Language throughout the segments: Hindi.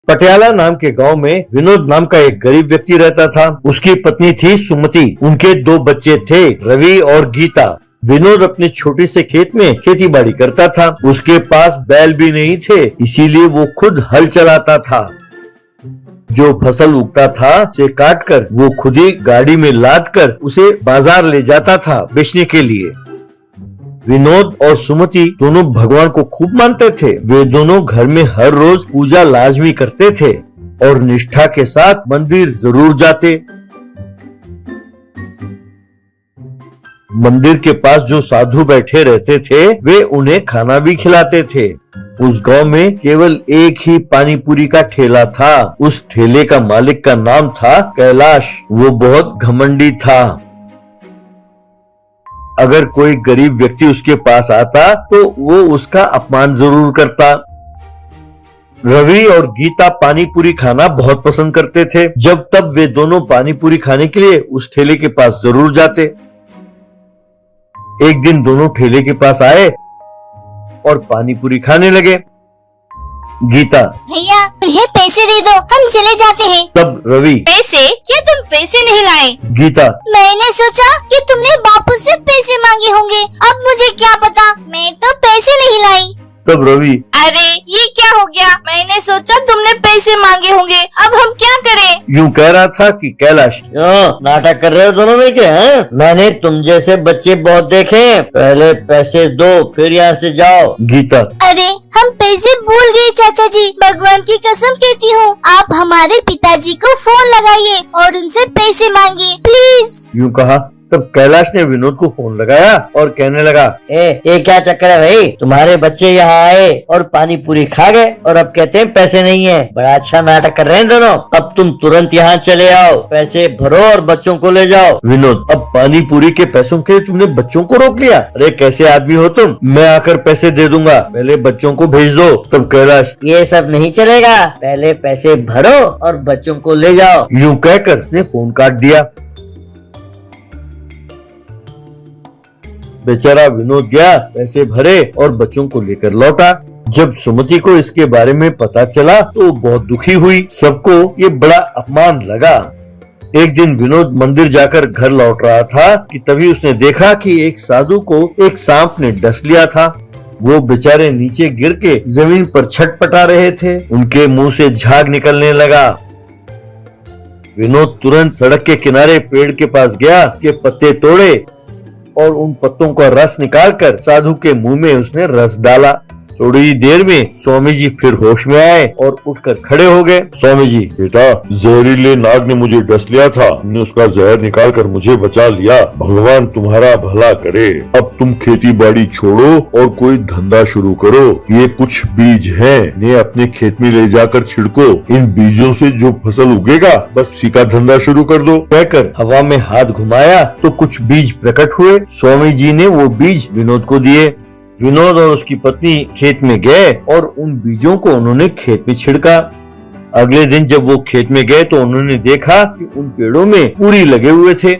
पटियाला नाम के गांव में विनोद नाम का एक गरीब व्यक्ति रहता था। उसकी पत्नी थी सुमति। उनके 2 बच्चे थे, रवि और गीता। विनोद अपने छोटे से खेत में खेती बाड़ी करता था। उसके पास बैल भी नहीं थे, इसीलिए वो खुद हल चलाता था। जो फसल उगता था उसे काट कर वो खुद ही गाड़ी में लाद कर उसे बाजार ले जाता था बेचने के लिए। विनोद और सुमति दोनों भगवान को खूब मानते थे। वे दोनों घर में हर रोज पूजा लाजमी करते थे और निष्ठा के साथ मंदिर जरूर जाते। मंदिर के पास जो साधु बैठे रहते थे वे उन्हें खाना भी खिलाते थे। उस गांव में केवल एक ही पानी पूरी का ठेला था। उस ठेले का मालिक का नाम था कैलाश। वो बहुत घमंडी था। अगर कोई गरीब व्यक्ति उसके पास आता तो वो उसका अपमान जरूर करता। रवि और गीता पानी पूरी खाना बहुत पसंद करते थे। जब तब वे दोनों पानी पूरी खाने के लिए उस ठेले के पास जरूर जाते। एक दिन दोनों ठेले के पास आए और पानी पूरी खाने लगे। गीता, भैया उन्हें पैसे दे दो, हम चले जाते हैं। तब रवि, पैसे? क्या तुम पैसे नहीं लाए? गीता, मैंने सोचा कि तुमने बापू से पैसे मांगे होंगे, अब मुझे क्या पता, मैं तो पैसे नहीं लाई। तब रवि, अरे ये क्या हो गया? मैंने सोचा तुमने पैसे मांगे होंगे, अब हम क्या करें? यूं कह रहा था कि कैलाश, नाटक कर रहे हो दोनों मिलके हैं? मैंने तुम जैसे बच्चे बहुत देखे हैं। पहले पैसे दो फिर यहाँ से जाओ। गीता, अरे हम पैसे भूल गए चाचा जी, भगवान की कसम कहती हूँ, आप हमारे पिताजी को फोन लगाइए और उनसे पैसे मांगिए प्लीज। यूं कहा। तब कैलाश ने विनोद को फोन लगाया और कहने लगा, ये क्या चक्कर है भाई? तुम्हारे बच्चे यहाँ आए और पानी पूरी खा गए और अब कहते हैं पैसे नहीं है। बड़ा अच्छा नाटक कर रहे हैं दोनों। अब तुम तुरंत यहाँ चले आओ, पैसे भरो और बच्चों को ले जाओ। विनोद, अब पानी पूरी के पैसों के लिए तुमने बच्चों को रोक लिया? अरे कैसे आदमी हो तुम? मैं आकर पैसे दे दूंगा, पहले बच्चों को भेज दो। तब कैलाश, ये सब नहीं चलेगा, पहले पैसे भरो और बच्चों को ले जाओ। यूं कहकर उसने फोन काट दिया। बेचारा विनोद गया, पैसे भरे और बच्चों को लेकर लौटा। जब सुमति को इसके बारे में पता चला तो बहुत दुखी हुई। सबको ये बड़ा अपमान लगा। एक दिन विनोद मंदिर जाकर घर लौट रहा था कि तभी उसने देखा कि एक साधु को एक सांप ने डस लिया था। वो बेचारे नीचे गिर के जमीन पर छटपटा रहे थे। उनके मुंह से झाग निकलने लगा। विनोद तुरंत सड़क के किनारे पेड़ के पास गया, के पत्ते तोड़े और उन पत्तों का रस निकालकर साधु के मुंह में उसने रस डाला। थोड़ी ही देर में स्वामी जी फिर होश में आए और उठकर खड़े हो गए। स्वामी जी, बेटा, जहरीले नाग ने मुझे डस लिया था, तुमने उसका जहर निकालकर मुझे बचा लिया। भगवान तुम्हारा भला करे। अब तुम खेती बाड़ी छोड़ो और कोई धंधा शुरू करो। ये कुछ बीज हैं, इन्हें अपने खेत में ले जाकर छिड़को। इन बीजों से जो फसल उगेगा बस उसी का धंधा शुरू कर दो। कहकर हवा में हाथ घुमाया तो कुछ बीज प्रकट हुए। स्वामी जी ने वो बीज विनोद को दिए। विनोद और उसकी पत्नी खेत में गए और उन बीजों को उन्होंने खेत में छिड़का। अगले दिन जब वो खेत में गए तो उन्होंने देखा कि उन पेड़ों में पूरी लगे हुए थे।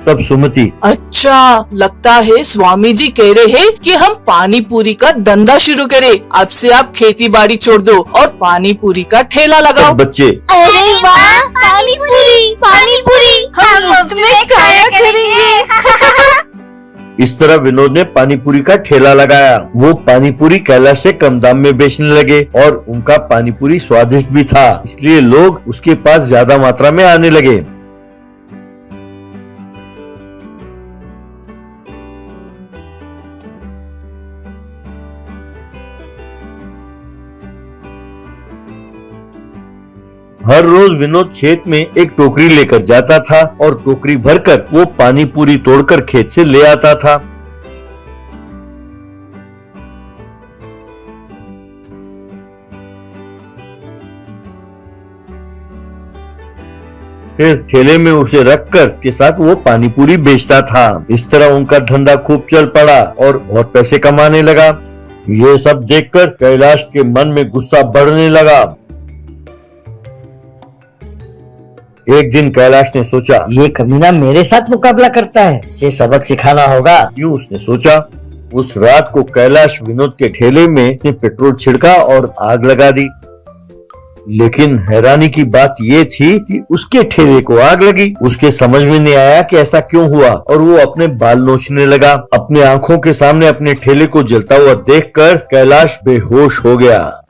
तब सुमति, अच्छा, लगता है स्वामी जी कह रहे हैं कि हम पानी पूरी का धंधा शुरू करें। अब से आप खेती बाड़ी छोड़ दो और पानी पूरी का ठेला लगाओ। बच्चे, अरे वाह, पानी पूरी, पानी पूरी, हम मुफ्त में खाया करेंगे। इस तरह विनोद ने पानी पूरी का ठेला लगाया। वो पानी पूरी कैलाश से कम दाम में बेचने लगे और उनका पानी पूरी स्वादिष्ट भी था, इसलिए लोग उसके पास ज्यादा मात्रा में आने लगे। हर रोज विनोद खेत में एक टोकरी लेकर जाता था और टोकरी भरकर वो पानी पूरी तोड़कर खेत से ले आता था। फिर ठेले में उसे रखकर के साथ वो पानी पूरी बेचता था। इस तरह उनका धंधा खूब चल पड़ा और बहुत पैसे कमाने लगा। ये सब देखकर कैलाश के मन में गुस्सा बढ़ने लगा। एक दिन कैलाश ने सोचा, ये कमीना मेरे साथ मुकाबला करता है, इसे सबक सिखाना होगा। यूं उसने सोचा। उस रात को कैलाश विनोद के ठेले में अपने पेट्रोल छिड़का और आग लगा दी। लेकिन हैरानी की बात ये थी कि उसके ठेले को आग लगी। उसके समझ में नहीं आया कि ऐसा क्यों हुआ और वो अपने बाल नोचने लगा। अपने आंखों के सामने अपने ठेले को जलता हुआ देखकर कैलाश बेहोश हो गया।